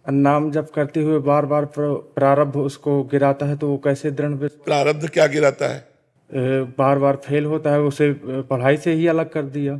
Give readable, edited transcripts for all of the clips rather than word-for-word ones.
नाम जप करते हुए बार बार प्रारब्ध उसको गिराता है, तो वो कैसे प्रारब्ध क्या गिराता है? बार बार फेल होता है, उसे पढ़ाई से ही अलग कर दिया।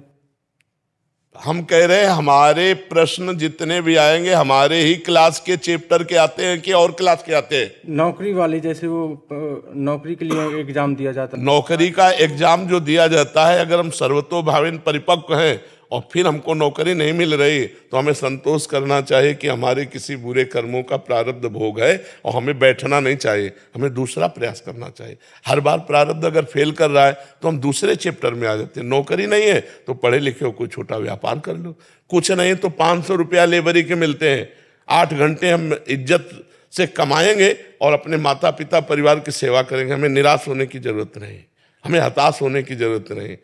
हम कह रहे हैं हमारे प्रश्न जितने भी आएंगे हमारे ही क्लास के चैप्टर के आते हैं कि और क्लास के आते हैं? नौकरी वाली, जैसे वो नौकरी के लिए एग्जाम दिया जाता है। नौकरी का एग्जाम जो दिया जाता है, अगर हम सर्वतोभाविन परिपक्व हैं और फिर हमको नौकरी नहीं मिल रही, तो हमें संतोष करना चाहिए कि हमारे किसी बुरे कर्मों का प्रारब्ध भोग है और हमें बैठना नहीं चाहिए, हमें दूसरा प्रयास करना चाहिए। हर बार प्रारब्ध अगर फेल कर रहा है तो हम दूसरे चैप्टर में आ जाते हैं। नौकरी नहीं है तो पढ़े लिखे हो कोई छोटा व्यापार कर लो, कुछ नहीं तो 500 रुपया लेबरी के मिलते हैं, 8 घंटे हम इज्जत से कमाएंगे और अपने माता पिता परिवार की सेवा करेंगे। हमें निराश होने की जरूरत नहीं, हमें हताश होने की जरूरत नहीं।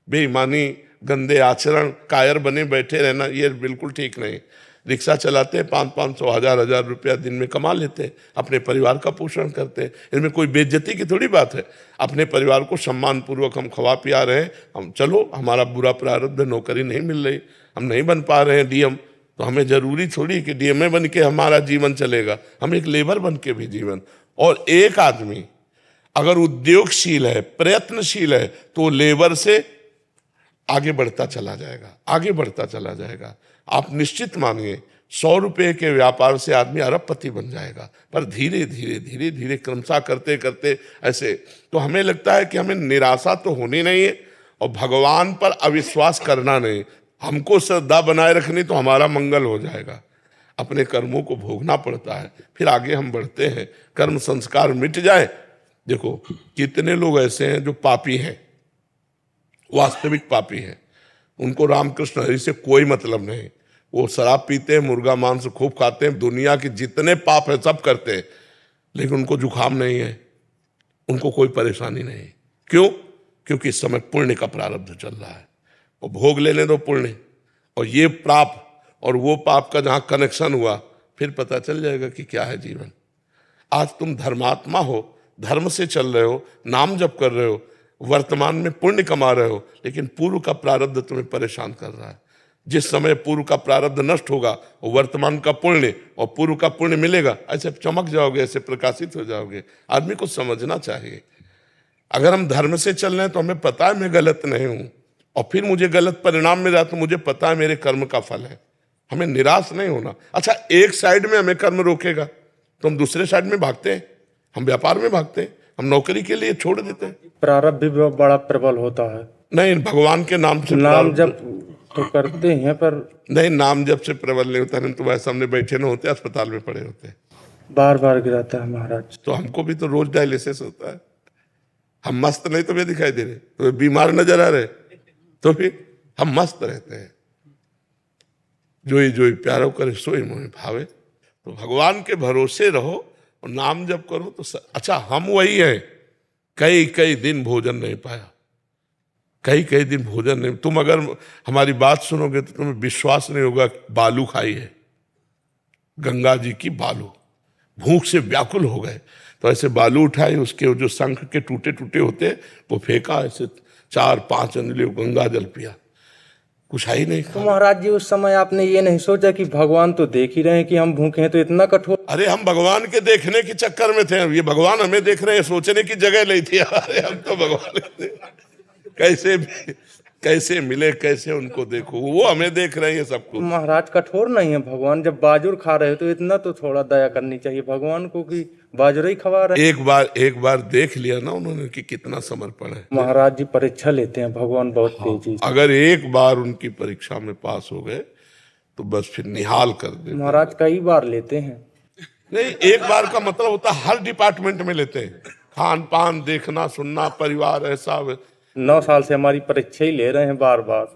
बेईमानी, गंदे आचरण, कायर बने बैठे रहना, ये बिल्कुल ठीक नहीं। रिक्शा चलाते हैं, 500-500, 1000-1000 रुपया दिन में कमा लेते हैं, अपने परिवार का पोषण करते हैं। इनमें कोई बेइज्जती की थोड़ी बात है। अपने परिवार को सम्मान पूर्वक हम खवा पिया रहे हैं। हम चलो, हमारा बुरा प्रारब्ध, नौकरी नहीं मिल रही, हम नहीं बन पा रहे हैं डीएम, तो हमें जरूरी थोड़ी कि डीएमए बन के हमारा जीवन चलेगा। हम एक लेबर बन के भी जीवन, और एक आदमी अगर उद्योगशील है, प्रयत्नशील है, तो लेबर से आगे बढ़ता चला जाएगा, आगे बढ़ता चला जाएगा। आप निश्चित मानिए 100 रुपये के व्यापार से आदमी अरबपति बन जाएगा, पर धीरे धीरे धीरे धीरे क्रमशः करते करते ऐसे। तो हमें लगता है कि हमें निराशा तो होनी नहीं है और भगवान पर अविश्वास करना नहीं, हमको श्रद्धा बनाए रखनी, तो हमारा मंगल हो जाएगा। अपने कर्मों को भोगना पड़ता है, फिर आगे हम बढ़ते हैं। कर्म संस्कार मिट जाए। देखो कितने लोग ऐसे हैं जो पापी हैं, वास्तविक पापी हैं, उनको रामकृष्ण हरि से कोई मतलब नहीं। वो शराब पीते हैं, मुर्गा मांस खूब खाते हैं, दुनिया के जितने पाप है सब करते हैं, लेकिन उनको जुकाम नहीं है, उनको कोई परेशानी नहीं। क्यों? क्योंकि इस समय पुण्य का प्रारब्ध चल रहा है, और भोग लेने दो पुण्य, और ये पाप और वो पाप का जहां कनेक्शन हुआ, फिर पता चल जाएगा कि क्या है जीवन। आज तुम धर्मात्मा हो, धर्म से चल रहे हो, नाम जप कर रहे हो, वर्तमान में पुण्य कमा रहे हो, लेकिन पूर्व का प्रारब्ध तुम्हें परेशान कर रहा है। जिस समय पूर्व का प्रारब्ध नष्ट होगा, वर्तमान का पुण्य और पूर्व का पुण्य मिलेगा, ऐसे चमक जाओगे, ऐसे प्रकाशित हो जाओगे। आदमी को समझना चाहिए, अगर हम धर्म से चल रहे हैं तो हमें पता है मैं गलत नहीं हूं, और फिर मुझे गलत परिणाम मिला तो मुझे पता है मेरे कर्म का फल है। हमें निराश नहीं होना। अच्छा, एक साइड में हमें कर्म रोकेगा तो हम दूसरे साइड में भागते हैं, हम व्यापार में भागते हैं, हम नौकरी के लिए छोड़ देते हैं। प्रारब्ध भी बड़ा प्रबल होता है। नहीं, भगवान के नाम से नाम जप तो करते हैं, पर नहीं, नाम जप से प्रबल नहीं होता। नहीं तो वह सामने बैठे न होते, अस्पताल में पड़े होते। बार बार गिराता है महाराज। तो हमको भी तो रोज डायलिसिस होता है। हम मस्त नहीं तुम्हें दिखाई दे रहे, तो बीमार नजर आ रहे, तो फिर हम मस्त रहते हैं। जोई जोई प्यारो करे सोई मोहि भावे। तो भगवान के भरोसे रहो और नाम जप करो तो अच्छा, हम वही हैं, कई कई दिन भोजन नहीं पाया, कई कई दिन भोजन नहीं। तुम अगर हमारी बात सुनोगे तो तुम्हें विश्वास नहीं होगा। बालू खाई है, गंगा जी की बालू, भूख से व्याकुल हो गए, तो ऐसे बालू उठाए, उसके जो शंख के टूटे टूटे होते वो फेंका, ऐसे 4-5 अंजलि गंगा जल पिया, कुछ है ही नहीं। तो महाराज जी, उस समय आपने ये नहीं सोचा कि भगवान तो देख ही रहे हैं कि हम भूखे हैं, तो इतना कठोर? अरे हम भगवान के देखने के चक्कर में थे, ये भगवान हमें देख रहे हैं, सोचने की जगह नहीं थी। अरे हम तो भगवान कैसे मिले, कैसे उनको देखो, वो हमें देख रहे हैं सब कुछ। महाराज कठोर नहीं है भगवान? जब बाजुर खा रहे हो तो इतना तो थोड़ा दया करनी चाहिए भगवान को कि बाजुर ही खवा रहे। एक बार देख लिया ना उन्होंने कि कितना समर्पण है। महाराज जी परीक्षा लेते हैं भगवान बहुत तेजी से। अगर एक बार उनकी परीक्षा में पास हो गए तो बस फिर निहाल कर दे। महाराज कई बार लेते हैं। नहीं, एक बार का मतलब होता है हर डिपार्टमेंट में लेते हैं, खान पान, देखना सुनना, परिवार, ऐसा। 9 साल से हमारी परीक्षा ही ले रहे हैं बार बार,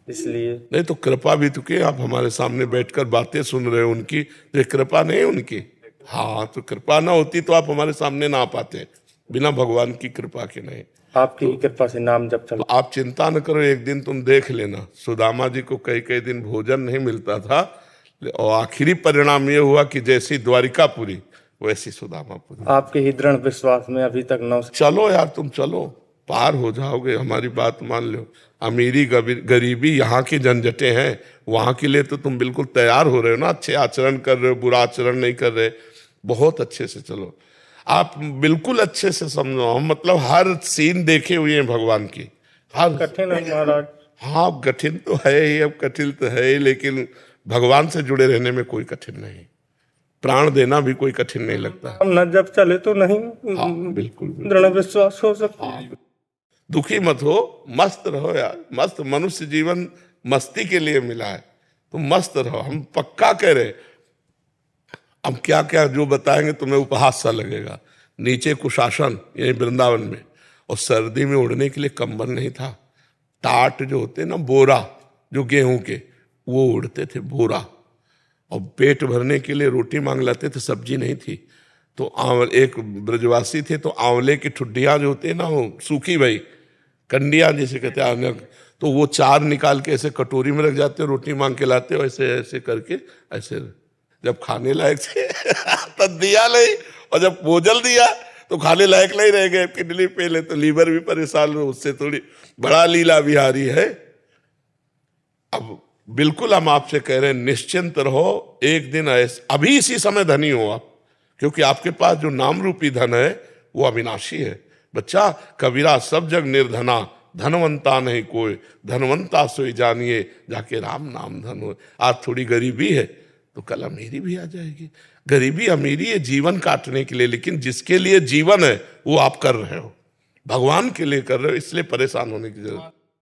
इसलिए। नहीं तो कृपा भी तो कि आप हमारे सामने बैठकर बातें सुन रहे हो उनकी, तो ये कृपा नहीं उनकी। हाँ, तो कृपा ना होती तो आप हमारे सामने ना आ पाते, बिना भगवान की कृपा के नहीं। आपकी तो, कृपा से नाम जब चल। आप चिंता न करो, एक दिन तुम देख लेना, सुदामा जी को कई कई दिन भोजन नहीं मिलता था, और आखिरी परिणाम ये हुआ कि जैसी द्वारिकापुरी वैसी सुदामापुरी। आपके ही दृढ़ विश्वास में अभी तक 9। चलो यार, तुम चलो, पार हो जाओगे। हमारी बात मान लो। अमीरी गरीबी यहाँ की झंझटें हैं, वहाँ के लिए तो तुम बिल्कुल तैयार हो रहे हो ना, अच्छे आचरण कर रहे हो, बुरा आचरण नहीं कर रहे, बहुत अच्छे से चलो। आप बिल्कुल अच्छे से समझो, हम मतलब हर सीन देखे हुए हैं भगवान की, हर। कठिन है महाराज। हाँ कठिन तो है ही, अब कठिन तो है ही, लेकिन भगवान से जुड़े रहने में कोई कठिन नहीं, प्राण देना भी कोई कठिन नहीं लगता। हम न जब चले तो नहीं हाँ बिल्कुल, बिल्कुल। दृढ़ विश्वास हो सकता है। दुखी मत हो, मस्त रहो यार, मस्त। मनुष्य जीवन मस्ती के लिए मिला है, तो मस्त रहो। हम पक्का कह रहे, अब क्या क्या जो बताएंगे तुम्हें उपहास सा लगेगा। नीचे कुशासन यही वृंदावन में, और सर्दी में उड़ने के लिए कंबल नहीं था, टाट जो होते ना, बोरा जो गेहूं के, वो उड़ते थे, बोरा। और पेट भरने के लिए रोटी मांग लाते थे, सब्जी नहीं थी। तो एक ब्रजवासी थे, तो आंवले की ठुड्डियां जो होती है ना, वो सूखी भाई कंडियां जिसे कहते हैं, तो वो 4 निकाल के ऐसे कटोरी में रख जाते, रोटी मांग के लाते, ऐसे ऐसे करके, ऐसे जब खाने लायक थे तब दिया नहीं, और जब भोजल दिया तो खाने लायक नहीं रह गए, किडनी फेल है, तो लीवर भी परेशान हो, उससे थोड़ी बड़ा लीला बिहारी है। अब बिल्कुल हम आपसे कह रहे हैं, निश्चिंत रहो, एक दिन ऐसे अभी इसी समय धनी हो आप, क्योंकि आपके पास जो नाम रूपी धन है वो अविनाशी है। बच्चा, कबीरा सब जग निर्धना, धनवंता नहीं कोई, धनवंता सोई जानिए, जाके राम नाम धन हो। आज थोड़ी गरीबी है तो कल अमीरी भी आ जाएगी। गरीबी अमीरी है जीवन काटने के लिए, लेकिन जिसके लिए जीवन है वो आप कर रहे हो, भगवान के लिए कर रहे हो, इसलिए परेशान होने की जरूरत।